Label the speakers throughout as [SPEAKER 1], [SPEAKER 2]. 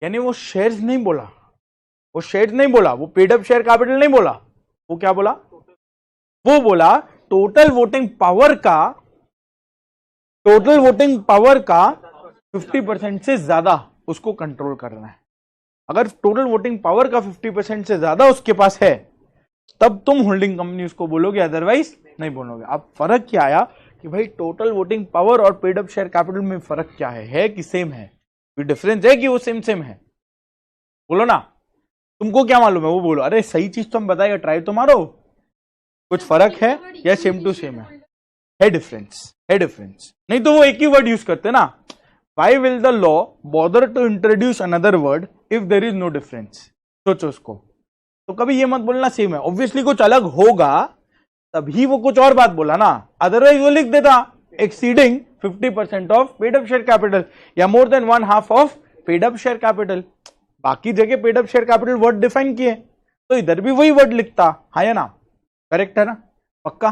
[SPEAKER 1] यानी वो शेयर्स नहीं बोला, वो शेयर्स नहीं बोला, वो पेड अप शेयर कैपिटल नहीं बोला, वो क्या बोला? वो बोला टोटल वोटिंग पावर का, टोटल वोटिंग पावर का 50% से ज्यादा उसको कंट्रोल करना है। अगर टोटल वोटिंग पावर का 50% से ज्यादा उसके पास है तब तुम होल्डिंग कंपनी उसको बोलोगे, अदरवाइज नहीं बोलोगे। अब फर्क क्या आया कि भाई टोटल वोटिंग पावर और पेड अप शेयर कैपिटल में फर्क क्या है कि सेम है? कोई डिफरेंस है कि वो सेम है? बोलो ना, तुमको क्या मालूम है? वो बोलो, अरे सही चीज तो हम बताएगा, ट्राई तो मारो, कुछ फर्क है या सेम टू सेम है डिफरेंस, है डिफरेंस। नहीं तो वो एक ही वर्ड यूज करते ना, why will the law bother to introduce another word if there is no difference. सोचो उसको, तो कभी ये मत बोलना सेम है, ऑब्वियसली कुछ अलग होगा तभी वो कुछ और बात बोला ना, अदरवाइज वो लिख देता exceeding 50% of paid up share capital या more than 1/2 of paid up share capital. बाकी जगह paid up share capital word define किए तो इधर भी वही वर्ड लिखता, हाँ या ना? करेक्ट है ना? पक्का?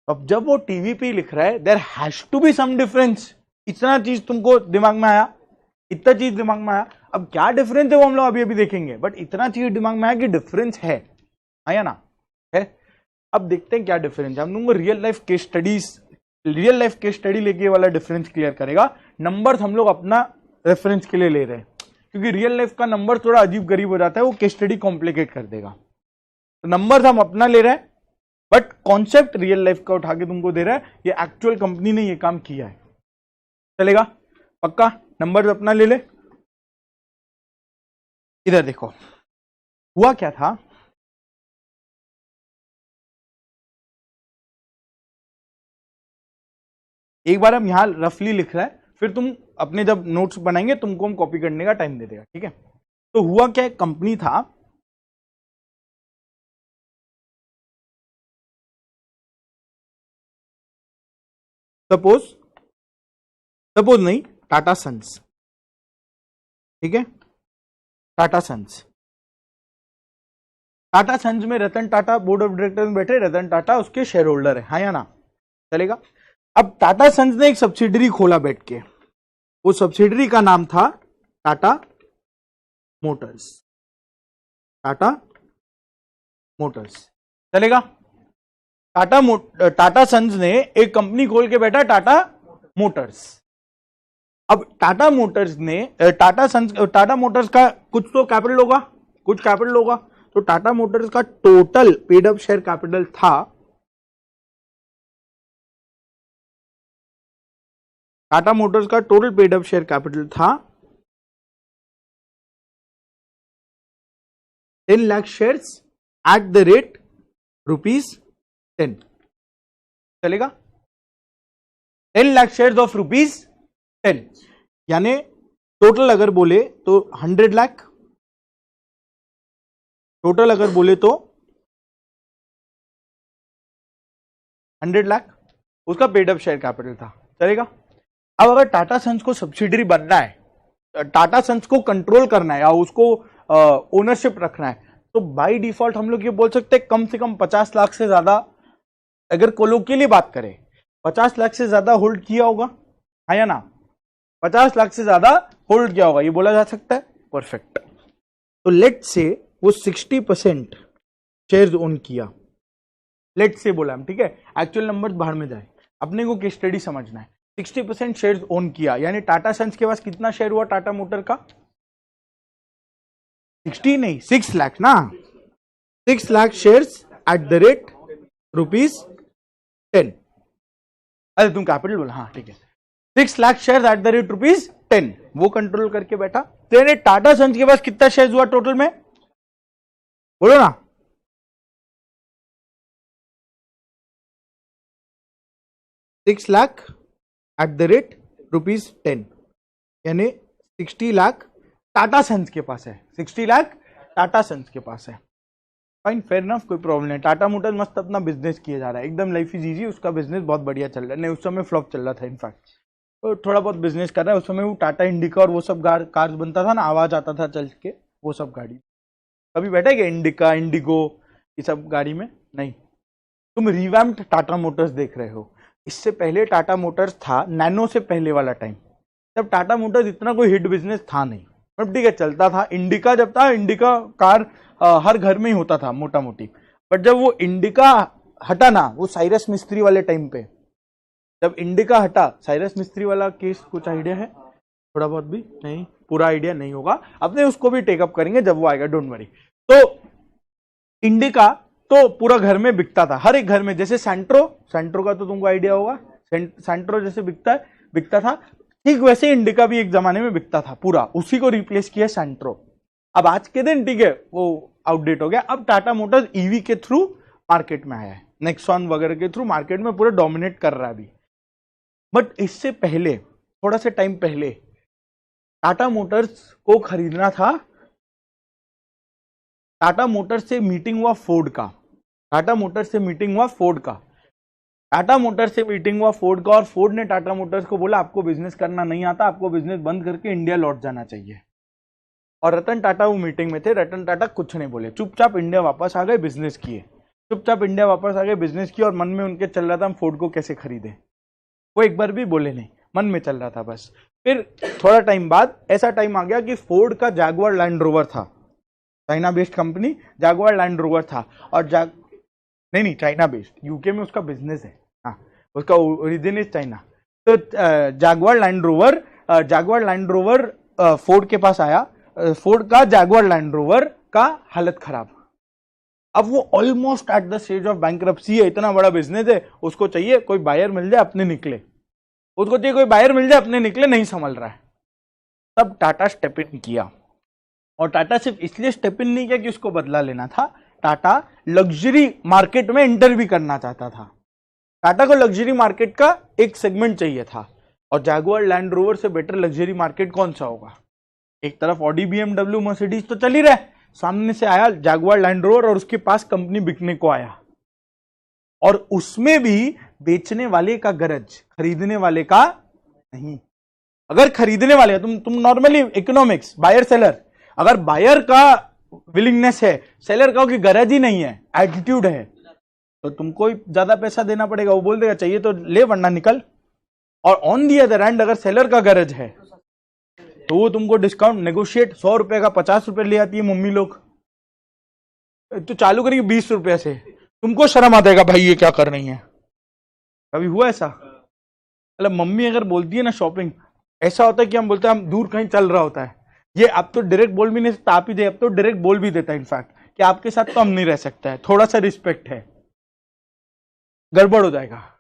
[SPEAKER 1] अब जब वो टीवीपी लिख रहा है there has to be some difference. इतना चीज तुमको दिमाग में आया, इतना चीज दिमाग में आया। अब क्या डिफरेंस है वो हम लोग अभी अभी देखेंगे, बट इतना चीज दिमाग में आया कि डिफरेंस है, हाँ या ना? है। अब देखते हैं क्या डिफरेंस है। हम लोग real life case studies, real life case study लेके वाला डिफरेंस क्लियर करेगा। नंबर्स हम लोग अपना रेफरेंस के लिए ले रहे हैं क्योंकि रियल लाइफ का नंबर थोड़ा अजीब गरीब हो जाता है, वो केस स्टडी कॉम्प्लिकेट कर देगा। तो नंबर्स हम अपना ले रहे हैं बट कॉन्सेप्ट रियल लाइफ का उठा के तुमको दे रहा है, ये एक्चुअल कंपनी ने ये काम किया है। चलेगा? पक्का? नंबर अपना ले ले। इधर देखो हुआ क्या था, एक बार हम यहां रफली लिख रहा है, फिर तुम अपने जब नोट्स बनाएंगे तुमको हम कॉपी करने का टाइम दे देगा, ठीक है? तो हुआ क्या, कंपनी था, सपोज नहीं, टाटा सन्स, ठीक है? टाटा सन्स, टाटा सन्स में Ratan Tata board of director में बैठे, रतन टाटा उसके शेयर होल्डर है, हाँ या ना? चलेगा? अब टाटा सन्स ने एक सब्सिडरी खोला बैठ के, वो सब्सिडरी का नाम था टाटा मोटर्स, टाटा मोटर्स। चलेगा? टाटा सन्स ने एक कंपनी खोल के बैठा टाटा मोटर्स। अब टाटा मोटर्स ने टाटा मोटर्स का कुछ तो कैपिटल होगा, कुछ कैपिटल होगा, तो टाटा मोटर्स का total paid up share capital था, टाटा मोटर्स का total paid up share capital था 10 lakh shares at the rate ₹10। चलेगा? 10 लाख शेयर्स ऑफ ₹10, यानी टोटल अगर बोले तो 100 लाख, टोटल अगर बोले तो 100 लाख उसका पेड अप शेयर कैपिटल था। चलेगा? अब अगर टाटा सन्स को सब्सिडरी बनना है, टाटा सन्स को कंट्रोल करना है या उसको ओनरशिप रखना है, तो बाय डिफॉल्ट हम लोग ये बोल सकते हैं कम से कम 50 लाख से ज्यादा, अगर कोलोकियली बात करें 50 लाख से ज्यादा होल्ड किया होगा, हाँ या ना? 50 लाख से ज्यादा होल्ड किया होगा, ये बोला जा सकता है। परफेक्ट। तो लेट से वो 60% शेयर्स ओन किया, लेट से बोला हम, ठीक है? एक्चुअल नंबर बाहर में जाए, अपने को केस स्टडी समझना है। 60% शेयर्स ओन किया, यानी टाटा सन्स के पास कितना शेयर हुआ टाटा मोटर का? 60 नहीं, 6 लाख ना, 6 lakh shares at the rate ₹10। अरे तुम कैपिटल बोला, हाँ ठीक है, 6 lakh shares at the rate ₹10 वो कंट्रोल करके बैठा। तो यानी टाटा सन्स के पास कितना शेयर्स हुआ टोटल में, बोलो ना? 6 लाख एट द रेट ₹10, यानी 60 लाख टाटा सन्स के पास है, 60 लाख टाटा सन्स के पास है। फाइन, फेयर इनफ, कोई प्रॉब्लम नहीं। टाटा मोटर्स मस्त अपना बिजनेस किया जा रहा है, एकदम लाइफ इज इजी, उसका बिजनेस बहुत बढ़िया चल रहा है। नहीं, उस समय फ्लॉप चल रहा था इनफैक्ट, तो थोड़ा बहुत बिजनेस कर रहा है। उस समय वो टाटा इंडिका और वो सब कार्स बनता था ना, आवाज आता था चल के, वो सब गाड़ी कभी बैठे क्या? इंडिका, इंडिगो, ये सब गाड़ी में नहीं। तुम रिवैम्प्ड टाटा मोटर्स देख रहे हो। इससे पहले टाटा मोटर्स था, नैनो से पहले वाला टाइम, तब टाटा मोटर्स इतना कोई हिट बिजनेस था नहीं। मतलब ठीक है चलता था। इंडिका जब था, इंडिका कार हर घर में ही होता था मोटा मोटी, बट जब वो इंडिका हटा ना, वो साइरस मिस्त्री वाले टाइम पे, जब इंडिका हटा, साइरस मिस्त्री वाला केस कुछ आइडिया है? थोड़ा बहुत भी नहीं, पूरा आइडिया नहीं होगा, अपने उसको भी टेकअप करेंगे जब वो आएगा, डोंट वरी। तो इंडिका तो पूरा घर में बिकता था, हर एक घर में, जैसे सेंट्रो का तो तुमको आइडिया होगा, सेंट्रो जैसे बिकता था, ठीक वैसे इंडिका भी एक जमाने में बिकता था पूरा, उसी को रिप्लेस किया सेंट्रो। अब आज के दिन ठीक है वो आउटडेट हो गया, अब टाटा मोटर्स ईवी के थ्रू मार्केट में आया है, नेक्सॉन वगैरह के थ्रू मार्केट में पूरा डोमिनेट कर रहा है अभी। बट इससे पहले, थोड़ा सा टाइम पहले, टाटा मोटर्स को खरीदना था, टाटा मोटर्स से मीटिंग हुआ फोर्ड का, टाटा मोटर्स से मीटिंग हुआ फोर्ड का, टाटा मोटर्स से मीटिंग हुआ फोर्ड का, और फोर्ड ने टाटा मोटर्स को बोला आपको बिजनेस करना नहीं आता, आपको बिजनेस बंद करके इंडिया लौट जाना चाहिए। और रतन टाटा वो मीटिंग में थे, रतन टाटा कुछ नहीं बोले, चुपचाप इंडिया वापस आ गए, बिजनेस किए, चुपचाप इंडिया वापस आ गए, बिजनेस किए, और मन में उनके चल रहा था हम फोर्ड को कैसे खरीदे, वो एक बार भी बोले नहीं, मन में चल रहा था बस। फिर थोड़ा टाइम बाद ऐसा टाइम आ गया कि फोर्ड का जैगुआर लैंड रोवर था, China based company, Jaguar land rover था, और नहीं चाइना बेस्ड, यूके में उसका बिजनेस है, हाँ उसका ओरिजिन इज चाइना। तो जैगुआर लैंड रोवर फोर्ड के पास आया, फोर्ड का जैगुआर लैंड रोवर का हालत खराब, अब वो almost at the stage of bankruptcy है, इतना बड़ा बिजनेस है, उसको चाहिए कोई बायर मिल जाए अपने निकले, उसको चाहिए कोई बायर मिल जाए अपने निकले, नहीं संभल रहा है। तब टाटा स्टेप इन किया, और टाटा सिर्फ इसलिए स्टेप इन नहीं किया कि उसको बदला लेना था, टाटा लग्जरी मार्केट में एंटर भी करना चाहता था, टाटा को लग्जरी मार्केट का एक सेगमेंट चाहिए था, और जैगुआर लैंड रोवर से बेटर लग्जरी मार्केट कौन सा होगा? एक तरफ ऑडी, बीएमडब्ल्यू, मर्सिडीज तो चल ही रहा है, सामने से आया जैगुआर लैंड रोवर, और उसके पास कंपनी बिकने को आया, और उसमें भी बेचने वाले का गरज, खरीदने वाले का नहीं। अगर खरीदने वाले, तुम नॉर्मली इकोनॉमिक्स, बायर सेलर, अगर बायर का विलिंगनेस है, सेलर का की गरज ही नहीं है, एटीट्यूड है, तो तुमको ज्यादा पैसा देना पड़ेगा, वो बोल देगा चाहिए तो ले वरना निकल। और ऑन दी अदर हैंड अगर सेलर का गरज है तो वो तुमको डिस्काउंट नेगोशिएट, 100 रुपए का 50 रुपए ले आती है मम्मी लोग, तो चालू करेंगे 20 रुपए से, तुमको शर्म आ जाएगा भाई ये क्या कर रही है। कभी हुआ ऐसा? मतलब मम्मी अगर बोलती है ना शॉपिंग, ऐसा होता है कि हम बोलते हैं, हम दूर कहीं चल रहा होता है, ये अब तो डायरेक्ट बोल भी नहीं सकता, आप ही दे, अब तो डायरेक्ट बोल भी देता है इनफैक्ट कि आपके साथ तो हम नहीं रह सकता है, थोड़ा सा रिस्पेक्ट है, गड़बड़ हो जाएगा।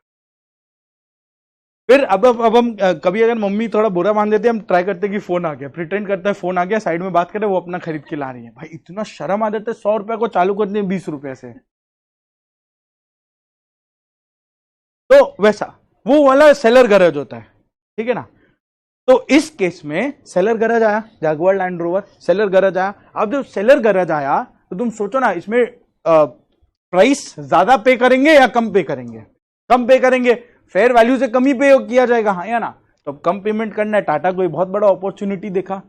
[SPEAKER 1] फिर अब हम कभी अगर मम्मी थोड़ा बुरा मान देते हैं, हम ट्राई करते हैं कि फोन आ गया, प्रिटेंड करता है फोन आ गया, साइड में बात करें, वो अपना खरीद के ला रही है, भाई इतना शर्म आ जाता है, 100 रुपए को चालू करते हैं 20 रुपए से। तो वैसा वो वाला सेलर गरज होता है, ठीक है ना। तो इस केस में सेलर गरज आया, जैगुआर लैंड रोवर सेलर गरज आया। अब जब सेलर गरज आया तो तुम सोचो ना, इसमें प्राइस ज्यादा पे करेंगे या कम पे करेंगे? कम पे करेंगे, फेयर वैल्यू से कम ही पे किया जाएगा, हाँ या ना। तो कम पेमेंट करना है, टाटा को बहुत बड़ा अपॉर्चुनिटी देखा,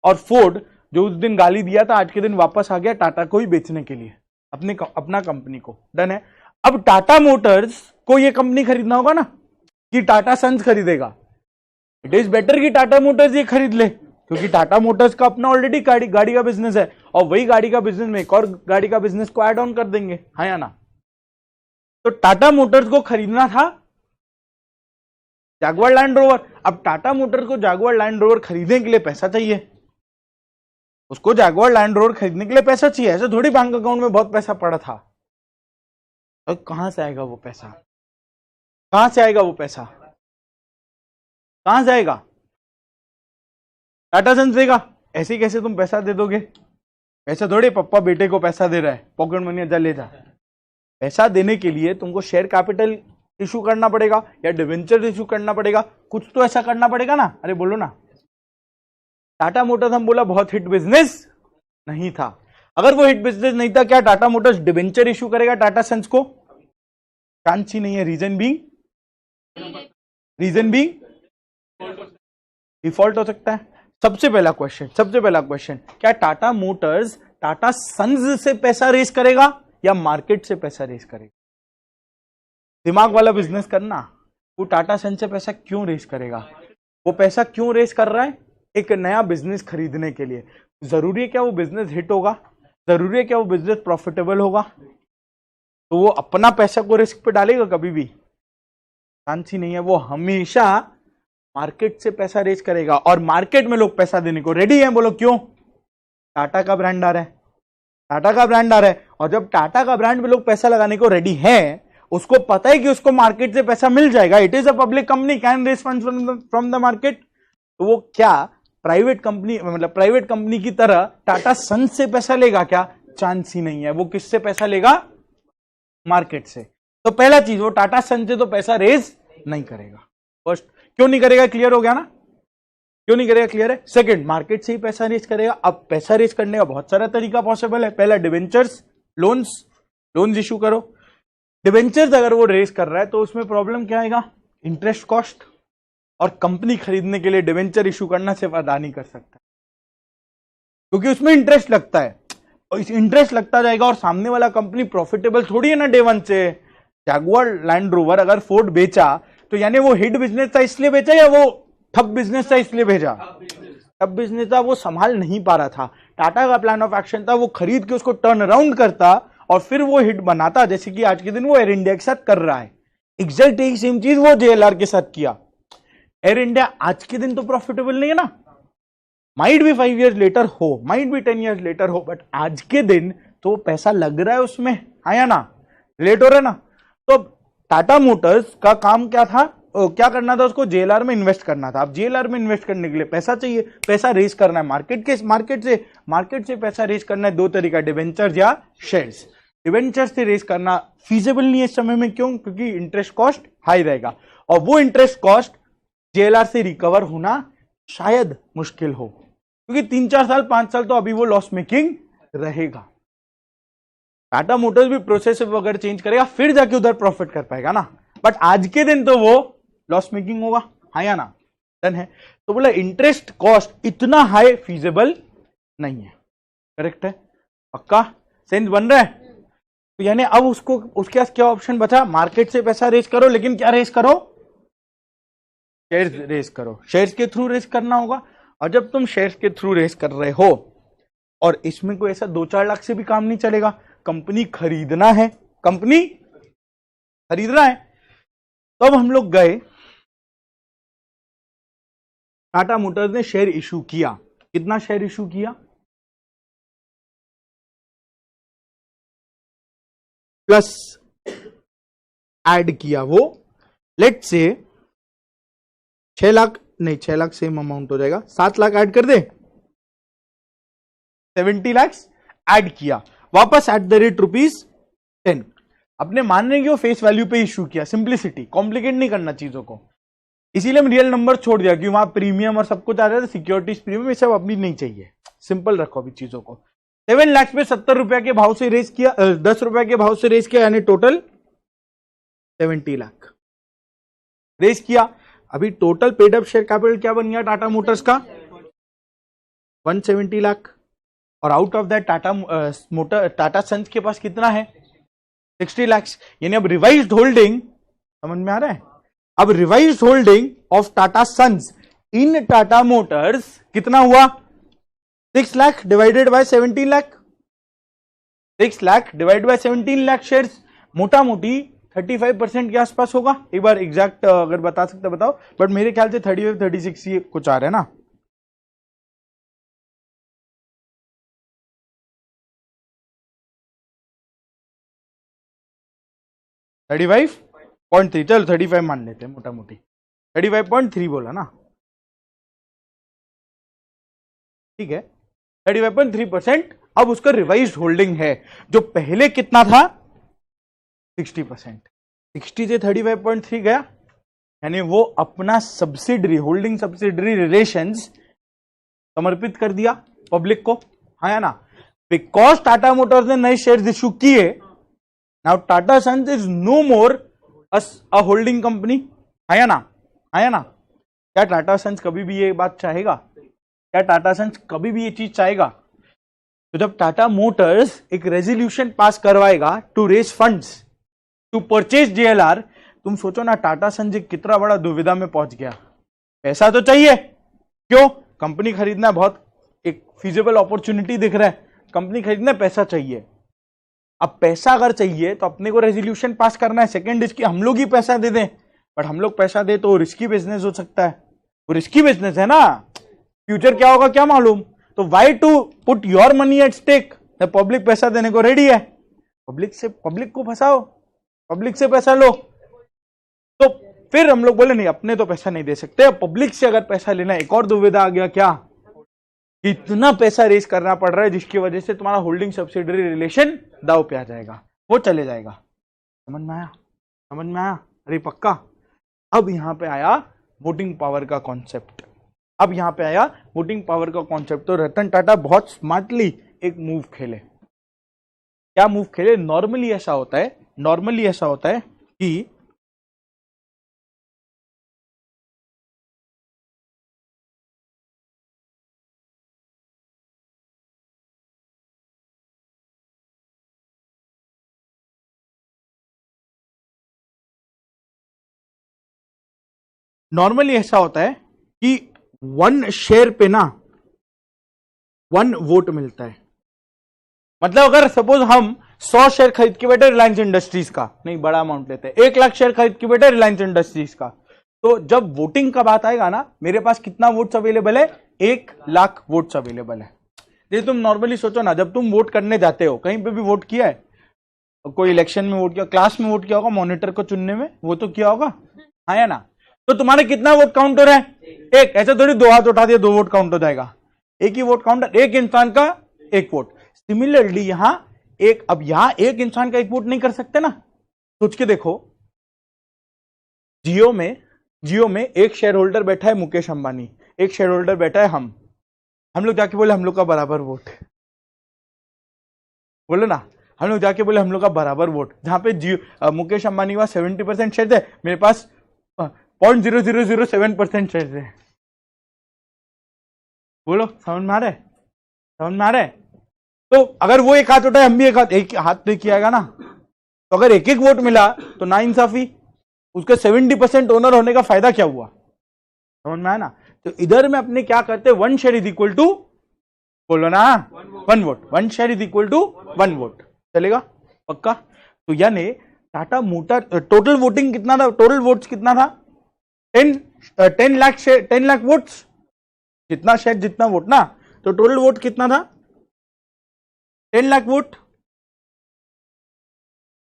[SPEAKER 1] और फोर्ड जो उस दिन गाली दिया था, आज के दिन वापस आ गया टाटा को ही बेचने के लिए, अपना कंपनी को, डन है। अब टाटा मोटर्स को ये कंपनी खरीदना होगा ना, कि टाटा सन्स खरीदेगा? इट इज बेटर कि टाटा मोटर्स ये खरीद ले, क्योंकि टाटा मोटर्स का अपना ऑलरेडी गाड़ी का बिजनेस है, और वही गाड़ी का बिजनेस में एक और गाड़ी का बिजनेस को ऐड ऑन कर देंगे, हाँ या ना। तो टाटा मोटर्स को खरीदना था जैगुआर लैंड रोवर। अब टाटा मोटर्स को जैगुआर लैंड रोवर खरीदने के लिए पैसा चाहिए, उसको जैगुआर लैंड रोवर खरीदने के लिए पैसा चाहिए, ऐसे थोड़ी बैंक अकाउंट में बहुत पैसा पड़ा था। तो कहां से आएगा वो पैसा? कहां से आएगा वो पैसा? कहां से आएगा? टाटा सन्स देगा? ऐसे कैसे तुम पैसा दे दोगे? पैसा थोड़ी पप्पा बेटे को पैसा दे रहा है, पॉकेट मनी जा ले जा। पैसा देने के लिए तुमको शेयर कैपिटल इशू करना पड़ेगा या डिवेंचर इशू करना पड़ेगा, कुछ तो ऐसा करना पड़ेगा ना। अरे बोलो ना। टाटा मोटर्स हम बोला बहुत हिट बिजनेस नहीं था। अगर वो हिट बिजनेस नहीं था, क्या टाटा मोटर्स डिवेंचर इशू करेगा टाटा सन्स को? चांस ही नहीं है। रीजन भी डिफॉल्ट हो सकता है। सबसे पहला क्वेश्चन, क्या टाटा मोटर्स टाटा सन्स से पैसा रेस करेगा या मार्केट से पैसा रेस करेगा? दिमाग वाला बिजनेस करना। वो टाटा सन्स से पैसा क्यों रेस करेगा? वो पैसा क्यों रेस कर रहा है? एक नया बिजनेस खरीदने के लिए, जरूरी है क्या वो बिजनेस हिट होगा? जरूरी है क्या वो बिजनेस प्रॉफिटेबल होगा? तो वो अपना पैसा को रिस्क पे डालेगा कभी भी? चांस ही नहीं है। वो हमेशा मार्केट से पैसा रेज करेगा, और मार्केट में लोग पैसा देने को रेडी हैं। बोलो क्यों? टाटा का ब्रांड आ रहा है, टाटा का ब्रांड आ रहा है, और जब टाटा का ब्रांड में लोग पैसा लगाने को रेडी हैं, उसको पता है कि उसको मार्केट से पैसा मिल जाएगा। It is a public company, can raise funds from the market. तो वो क्या प्राइवेट कंपनी, मतलब प्राइवेट कंपनी की तरह टाटा सन्स से पैसा लेगा क्या? चांस ही नहीं है। वो किससे पैसा लेगा? मार्केट से। तो पहला चीज, वो टाटा सन्स से तो पैसा रेज नहीं करेगा। फर्स्ट, क्यों नहीं करेगा? क्लियर हो गया ना, क्यों नहीं करेगा? क्लियर है। सेकंड, मार्केट से ही पैसा रेज करेगा। अब पैसा रेज करने का बहुत सारा तरीका पॉसिबल है। पहला, डिवेंचर्स, लोन्स इशू करो। डिवेंचर्स अगर वो रेज कर रहा है तो उसमें प्रॉब्लम क्या आएगा? Interest cost. और कंपनी खरीदने के लिए डिवेंचर इशू करना सिर्फ अदानी कर सकता है, क्योंकि उसमें इंटरेस्ट लगता है, और इस इंटरेस्ट लगता जाएगा, और सामने वाला कंपनी प्रॉफिटेबल थोड़ी है ना डे वन से। जैगुआर लैंड रोवर अगर फोर्ड बेचा तो यानी वो हिट बिजनेस था इसलिए बेचा, या वो ठप बिजनेस था इसलिए भेजा? ठप बिजनेस था, वो संभाल नहीं पा रहा था। टाटा का प्लान ऑफ एक्शन था वो खरीद के उसको टर्न अराउंड करता और फिर वो हिट बनाता, जैसे कि आज के दिन वो एयर इंडिया के साथ कर रहा है। एग्जैक्ट एक सेम चीज वो जेएलआर के साथ किया। एयर इंडिया आज के दिन तो प्रॉफिटेबल नहीं है ना, माइट भी 5 years लेटर हो, माइट भी 10 years लेटर हो, बट आज के दिन तो पैसा लग रहा है उसमें, आया ना, रिलेट हो रहा है ना। तो टाटा मोटर्स का काम क्या था? क्या करना था? उसको जेएलआर में इन्वेस्ट करना था। अब जेएलआर में इन्वेस्ट करने के लिए पैसा चाहिए, पैसा रेज करना है मार्केट से पैसा रेज करना है। दो तरीका, डिवेंचर्स या शेयर्स। डिवेंचर्स से रेज करना फीजिबल नहीं है इस समय में। क्यों? क्योंकि इंटरेस्ट कॉस्ट हाई रहेगा, और वो इंटरेस्ट कॉस्ट जेएलआर से रिकवर होना शायद मुश्किल हो, क्योंकि 3-4 साल 5 साल तो अभी वो लॉस मेकिंग रहेगा। टाटा मोटर्स भी प्रोसेस वगैरह चेंज करेगा, फिर जाके उधर प्रॉफिट कर पाएगा ना, बट आज के दिन तो वो लॉस मेकिंग होगा, हाँ या ना? डन है। तो बोला इंटरेस्ट कॉस्ट इतना हाई फीजिबल नहीं है। करेक्ट है, पक्का सेंस बन रहा है। तो यानी अब उसको, उसके पास क्या ऑप्शन बचा? मार्केट से पैसा रेज करो, लेकिन क्या रेज करो? शेयर्स रेज करो। शेयर्स के थ्रू रेज करना होगा, और जब तुम शेयर्स के थ्रू रेज कर रहे हो, और इसमें कोई ऐसा 2-4 लाख से भी काम नहीं चलेगा, कंपनी खरीदना है, कंपनी खरीदना है। तो अब हम लोग गए, टाटा मोटर्स ने शेयर इशू किया। कितना शेयर इशू किया? प्लस ऐड किया वो, लेट से 6 लाख, नहीं 6 लाख सेम अमाउंट हो जाएगा, 7 लाख ऐड कर दे, 70 लाख ऐड किया वापस एट द रेट ₹10। अपने मानने की वो फेस वैल्यू पे इशू किया, सिंप्लिसिटी, कॉम्प्लिकेट नहीं करना चीजों को। इसीलिए हम रियल नंबर छोड़ दिया, क्योंकि वहां प्रीमियम और सब कुछ आ रहा था, सिक्योरिटीज प्रीमियम, ये सब अभी नहीं चाहिए, सिंपल रखो अभी चीजों को। 7 लाख पे 70 रुपए के भाव से रेज किया, 10 रुपए के भाव से रेज किया, यानी टोटल 70 लाख रेज किया। अभी total paid up share capital क्या बन गया टाटा मोटर्स का? 170 लाख। और out of that Tata Sons के पास कितना है? 60 लाख। यानी अब रिवाइज्ड होल्डिंग, समझ में आ रहा है? अब revised holding of Tata Sons in Tata Motors कितना हुआ? 6 lakh divided by 17 lakh. 6 lakh divide by 17 lakh shares, मोटा मोटी 35% के आसपास होगा। एक बार एग्जैक्ट अगर बता सकते बताओ, बट मेरे ख्याल से 35-36 ये कुछ आ रहा है ना। $35.3, चलो 35 मान लेते हैं, मोटा मोटी 35.3 बोला ना, ठीक है। 35.3% अब उसका रिवाइज्ड होल्डिंग है, जो पहले कितना था? 60%। 60 से 35.3 गया, यानी वो अपना सब्सिडरी, होल्डिंग सब्सिडरी रिलेशंस समर्पित कर दिया पब्लिक को, हाँ या ना? बिकॉज टाटा मोटर्स ने नए शेयर्स इशू किए, now Tata Sons is no more a holding company, है ना? है ना? क्या टाटा सन्स कभी भी ये बात चाहेगा? क्या टाटा सन्स कभी भी ये चीज चाहेगा? तो जब टाटा मोटर्स एक रेजोल्यूशन पास करवाएगा to raise funds to purchase JLR, तुम सोचो ना टाटा सन्स कितना बड़ा दुविधा में पहुंच गया। पैसा तो चाहिए, क्यों? कंपनी खरीदना बहुत एक फिजिबल अपॉर्चुनिटी दिख रहा है, कंपनी खरीदना पैसा चाहिए। अब पैसा अगर चाहिए तो अपने को रेजोल्यूशन पास करना है। सेकंड इसकी हम लोग ही पैसा दे दें, बट हम लोग पैसा दे तो रिस्की बिजनेस हो सकता है, वो रिस्की बिजनेस है ना, फ्यूचर क्या होगा क्या मालूम। तो why to put your money at stake, public पैसा देने को रेडी है, पब्लिक को फंसाओ, पब्लिक से पैसा लो। तो फिर हम लोग बोले नहीं, अपने तो पैसा नहीं दे सकते, पब्लिक से अगर पैसा लेना, एक और दुविधा आ गया क्या, इतना पैसा रेस करना पड़ रहा है जिसकी वजह से तुम्हारा होल्डिंग सब्सिडरी रिलेशन दाव पे आ जाएगा, वो चले जाएगा। समझ में आया, समझ में आया, अरे पक्का। अब यहां पे आया वोटिंग पावर का कॉन्सेप्ट, अब यहां पे आया वोटिंग पावर का कॉन्सेप्ट। तो रतन टाटा बहुत स्मार्टली एक मूव खेले। क्या मूव खेले? नॉर्मली ऐसा होता है कि वन शेयर पे ना 1 वोट मिलता है। मतलब अगर सपोज हम 100 शेयर खरीद के बैठे रिलायंस इंडस्ट्रीज का, नहीं बड़ा अमाउंट लेते हैं, 1 लाख शेयर खरीद के बैठे रिलायंस इंडस्ट्रीज का, तो जब वोटिंग का बात आएगा ना, मेरे पास कितना वोट्स अवेलेबल है? 1 लाख वोट्स अवेलेबल है। ये तुम नॉर्मली सोचो ना, जब तुम वोट करने जाते हो, कहीं पे भी वोट किया है, कोई इलेक्शन में वोट किया, क्लास में वोट किया होगा, मॉनिटर को चुनने में वो तो किया होगा, हाँ या ना। तो तुम्हारे कितना वोट काउंट हो रहा है? 1। ऐसे थोड़ी 2 हाथ उठा दिया 2 वोट काउंट हो जाएगा, एक ही वोट काउंट, एक इंसान का 1 वोट। सिमिलरली यहां अब यहां एक इंसान का 1 वोट नहीं कर सकते ना। सोच के देखो, जियो में एक शेयर होल्डर बैठा है मुकेश अंबानी, एक शेयर होल्डर बैठा है हम लोग जाके बोले हम लोग का बराबर वोट, बोलो ना, हम लोग जाके बोले हम लोग का बराबर वोट। जहां पे जियो मुकेश अंबानी के पास 70% शेयर है, मेरे पास 0.0007% शेयर है। बोलो समझ में आ रहा है, समझ में आ रहा है। तो अगर वो एक हाथ उठाए, हम भी एक हाथ तो किया आएगा ना। तो अगर एक एक वोट मिला तो ना इंसाफी, उसके 70% ओनर होने का फायदा क्या हुआ? समझ में आया ना। तो इधर में अपने क्या करते हैं, 1 शेयर इज इक्वल टू, बोलो ना, 1 vote, 1 share is equal to 1 vote, चलेगा पक्का। तो यानी टाटा मोटर टोटल वोटिंग कितना था, टोटल वोट्स कितना था? 10 लाख शेयर, 10 लाख वोट्स, जितना शेयर जितना वोट ना, तो टोटल वोट कितना था? 10 लाख वोट,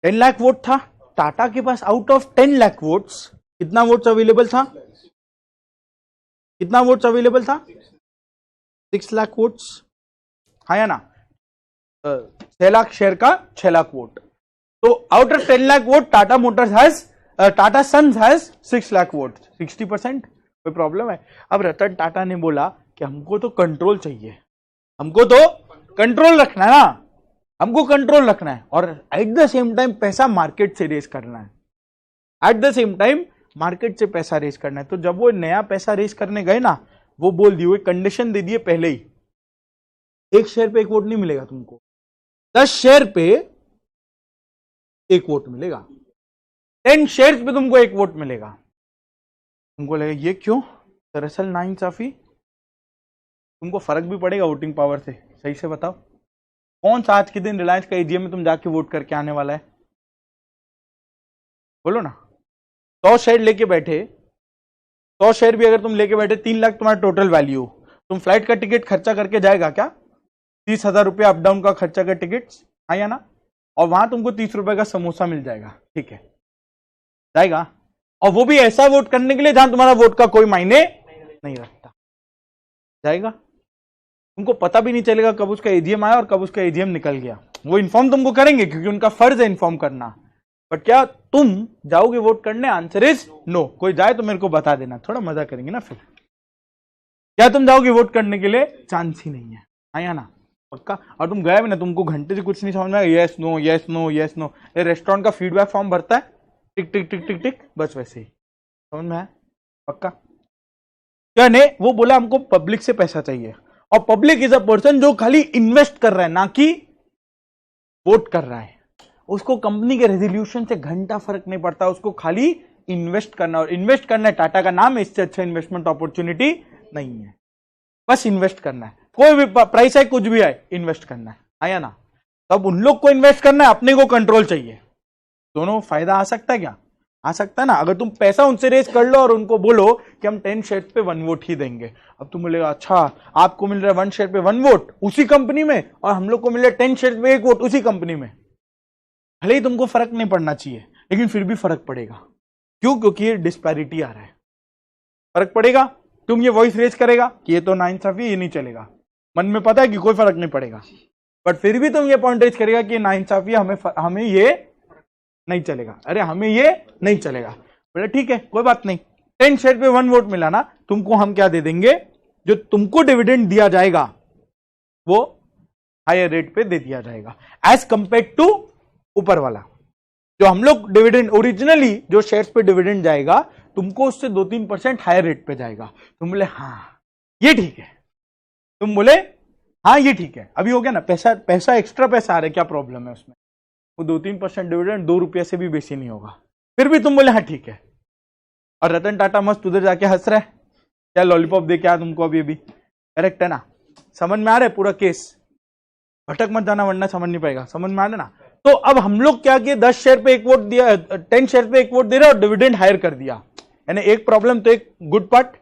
[SPEAKER 1] 10 लाख वोट था। टाटा के pass out of 10 lakh votes कितना वोट्स अवेलेबल था? कितना वोट्स अवेलेबल था? 6 लाख वोट्स, हाँ या ना। 6 लाख शेयर का 6 लाख वोट। तो out of 10 lakh vote Tata Motors has, Tata Sons has 6 lakh vote, 60%। कोई प्रॉब्लम है? अब रतन टाटा ने बोला कि हमको तो कंट्रोल चाहिए, हमको तो कंट्रोल रखना है ना, हमको कंट्रोल रखना है, और एट द सेम टाइम पैसा मार्केट से रेस करना है, at the same time market से पैसा रेस करना है। तो जब वो नया पैसा रेस करने गए ना, वो बोल दिए, कंडीशन दे दिए पहले ही, 1 शेयर पे 1 वोट नहीं मिलेगा तुमको, 10 शेयर पे 1 वोट मिलेगा, 10 शेयर पे तुमको 1 वोट मिलेगा। तुमको लगे ये क्यों? दरअसल नाइंसाफी, तुमको फर्क भी पड़ेगा वोटिंग पावर से, सही से बताओ। कौन सा आज के दिन रिलायंस का एजीएम में तुम जाके वोट करके आने वाला है? बोलो ना। 100 शेयर लेके बैठे, 100 शेयर भी अगर तुम लेके बैठे, 3 लाख तुम्हारा टोटल वैल्यू, तुम फ्लाइट का टिकट खर्चा करके जाएगा क्या? 30,000 रुपये अप डाउन का खर्चा का टिकट, हाँ या ना। और वहां तुमको 30 रुपए का समोसा मिल जाएगा, ठीक है, जाएगा। और वो भी ऐसा वोट करने के लिए जहां तुम्हारा वोट का कोई मायने नहीं रखता, जाएगा। तुमको पता भी नहीं चलेगा कब उसका एजीएम आया और कब उसका एजीएम निकल गया। वो इन्फॉर्म तुमको करेंगे क्योंकि उनका फर्ज है इन्फॉर्म करना, बट क्या तुम जाओगे वोट करने? Answer is no. कोई जाए तो मेरे को बता देना, थोड़ा मजा करेंगे ना फिर। क्या तुम जाओगे वोट करने के लिए? चांस ही नहीं है, हाँ या ना, पक्का। और तुम गए भी ना, तुमको घंटे से कुछ नहीं समझ में आएगा, yes no yes no yes no. Restaurant का फीडबैक फॉर्म भरता है, टिक टिक टिक टिक टिक, बस वैसे ही, समझ में आया, पक्का। क्या ने वो बोला हमको पब्लिक से पैसा चाहिए, और पब्लिक इज अ पर्सन जो खाली इन्वेस्ट कर रहा है, ना कि वोट कर रहा है। उसको कंपनी के रेजोल्यूशन से घंटा फर्क नहीं पड़ता, उसको खाली इन्वेस्ट करना, और इन्वेस्ट करना टाटा का नाम है, इससे अच्छा इन्वेस्टमेंट अपॉर्चुनिटी नहीं है। बस इन्वेस्ट करना है, कोई भी प्राइस है कुछ भी है इन्वेस्ट करना है, आया ना। तब उन लोग को इन्वेस्ट करना है, अपने को कंट्रोल चाहिए। दोनों फायदा आ सकता है क्या? आ सकता है ना। अगर तुम पैसा उनसे रेस कर लो और उनको बोलो कि हम 10 शेयर पे 1 वोट ही देंगे, अब तुम बोलेगा अच्छा आपको मिल रहा है 1 शेयर पे 1 वोट उसी कंपनी में और हम लोग को मिल रहा है 10 शेयर पे 1 वोट उसी कंपनी में, भले ही तुमको फर्क नहीं पड़ना चाहिए लेकिन फिर भी फर्क पड़ेगा। क्यों? क्योंकि ये डिस्पैरिटी आ रहा है, फर्क पड़ेगा। तुम ये वॉइस रेस करेगा कि ये तो नाइंसाफी, ये नहीं चलेगा, मन में पता है कि कोई फर्क नहीं पड़ेगा, बट फिर भी तुम ये पॉइंट रेस करेगा कि नाइंसाफी, हमें ये नहीं चलेगा, अरे हमें ये नहीं चलेगा। बोले ठीक है कोई बात नहीं, 10 शेयर पे 1 वोट मिला ना, तुमको हम क्या दे देंगे, जो तुमको डिविडेंड दिया जाएगा वो हायर रेट पे दे दिया जाएगा एज कंपेयर टू ऊपर वाला। जो हम लोग डिविडेंड ओरिजिनली जो शेयर्स पे डिविडेंड जाएगा तुमको उससे 2-3% हायर रेट पे जाएगा। तुम बोले हाँ ये ठीक है, तुम बोले हाँ ये ठीक है, अभी हो गया ना, पैसा एक्स्ट्रा पैसा आ रहा है, क्या प्रॉब्लम है उसमें, वो 2-3% डिविडेंड 2 रुपये से भी बेसी नहीं होगा, फिर भी तुम बोले हाँ ठीक है। और रतन टाटा मस्त उधर जाके हंस रहे, क्या लॉलीपॉप दे क्या तुमको अभी करेक्ट है ना, समझ में आ रहा है पूरा केस, भटक मत जाना वरना समझ नहीं पाएगा, समझ में आ रहा है ना। तो अब हम लोग क्या किए, 10 शेयर पे 1 वोट दिया, 10 शेयर पे 1 वोट दे रहे और डिविडेंड हायर कर दिया, यानी एक प्रॉब्लम तो एक गुड पार्ट,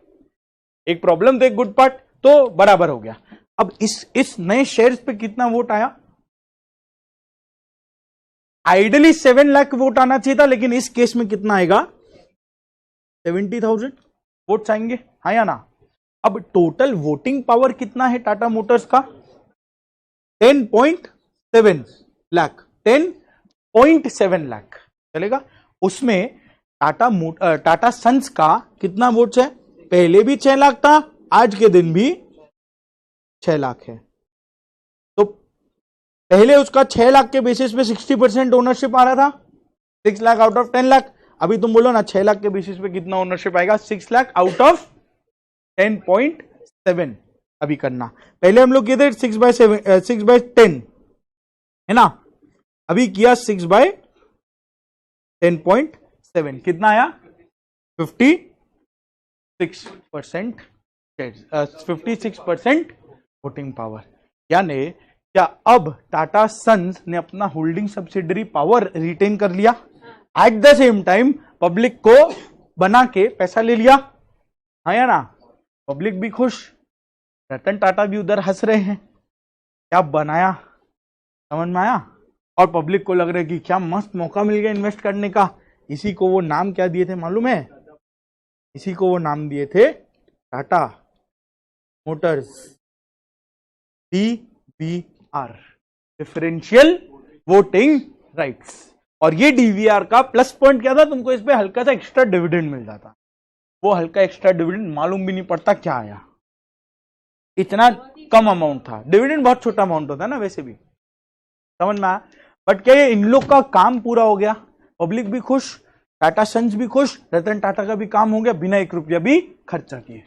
[SPEAKER 1] एक प्रॉब्लम तो एक गुड पार्ट, तो बराबर हो गया। अब इस नए शेयर्स पे कितना वोट आया, आइडियली 7 लाख वोट आना चाहिए था, लेकिन इस केस में कितना आएगा, 70,000 वोट्स आएंगे, हाँ या ना। अब टोटल वोटिंग पावर कितना है टाटा मोटर्स का, 10.7 लाख, 10.7 लाख चलेगा। उसमें टाटा सन्स का कितना वोट्स है, पहले भी 6 लाख था, आज के दिन भी 6 लाख है। तो पहले उसका 6 लाख के बेसिस पे 60% ओनरशिप आ रहा था, 6 लाख आउट ऑफ 10 लाख। अभी तुम बोलो ना 6 लाख के बेसिस पे कितना ओनरशिप आएगा, 6 लाख आउट ऑफ 10.7 अभी करना। पहले हम लोग किए थे 6/10 है ना, अभी किया 6/10.7, कितना आया 56%, 56% वोटिंग पावर। यानी क्या अब टाटा सन्स ने अपना होल्डिंग सब्सिडरी पावर रिटेन कर लिया, at the same time public को बना के पैसा ले लिया, हाँ या ना, पब्लिक भी खुश, रतन टाटा भी उधर हंस रहे हैं, क्या बनाया, समझ में आया। और पब्लिक को लग रहा है कि क्या मस्त मौका मिल गया इन्वेस्ट करने का। इसी को वो नाम क्या दिए थे मालूम है, इसी को वो नाम दिए थे Tata Motors DVR, differential voting rights. और ये DVR का प्लस पॉइंट क्या था, तुमको इस पे हल्का सा एक्स्ट्रा डिविडेंड मिल जाता, वो हल्का एक्स्ट्रा डिविडेंड मालूम भी नहीं पड़ता क्या आया, इतना कम अमाउंट था, डिविडेंड बहुत छोटा अमाउंट होता है ना वैसे भी, समझ में आया। बट क्या ये इन लोग का काम पूरा हो गया, पब्लिक भी खुश, टाटा सन्स भी खुश, रतन टाटा का भी काम हो गया बिना 1 रुपया भी खर्चा किए।